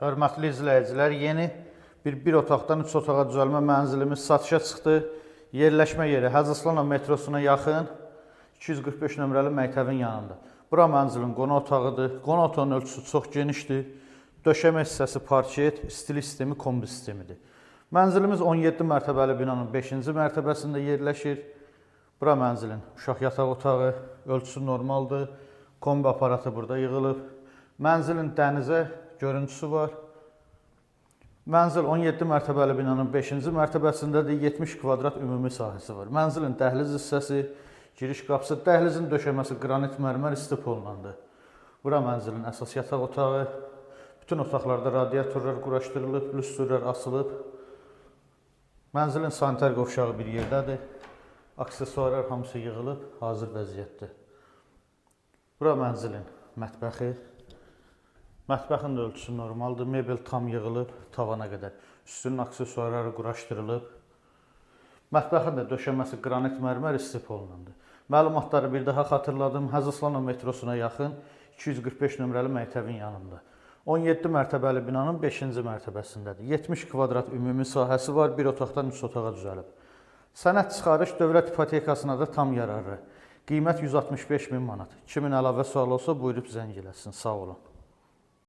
Hörmətli izləyicilər, yeni bir otaqdan 3 otağa düzəlmə mənzilimiz satışa çıxdı. Yerləşmə yeri Hacı Aslanov metrosuna yaxın 245 nömrəli məktəbin yanında. Bura mənzilin qonaq otağıdır. Qonaq otağının ölçüsü çox genişdir. Döşəmə hissəsi parket, stil sistemi, kombi sistemidir. Mənzilimiz 17 mərtəbəli binanın 5-ci mərtəbəsində yerləşir. Bura mənzilin uşaq yataq otağı, ölçüsü normaldır. Kombi aparatı burada yığılıb. Mənzilin dənizə görüntüsü var. Mənzil 17 mərtəbəli binanın 5-ci mərtəbəsindədir. 70 kvadrat ümumi sahəsi var. Mənzilin dəhliz hissəsi, giriş qapısı, dəhlizin döşəməsi qranit mərmər istipolundandır. Bura mənzilin əsas yataq otağı. Bütün otaqlarda radiatorlar quraşdırılıb, lüstrlər asılıb. Mənzilin sanitar qovşağı bir yerdədir. Aksesuarlar hamısı yığılıb, hazır vəziyyətdir. Bura mənzilin mətbəxi. Mətbəxin də ölçüsü normaldır. Mebel tam yığılıb, tavana qədər. Üstünün aksesuarları quraşdırılıb. Mətbəxin də döşəməsi qranit mərmər istipolundandır. Məlumatları bir daha xatırladım. Hacı Aslanov metrosuna yaxın 245 nömrəli məktəbin yanında. 17 mərtəbəli binanın 5-ci mərtəbəsindədir. 70 kvadrat ümumi sahəsi var. Bir otaqdan 3 otağa düzəlib. Sənəd çıxarış dövlət ipotekasına da tam yararlı. Qiymət 165 min manat. Kimin əlavə sual olsa buyurub zəng eləsin. Sağ olun.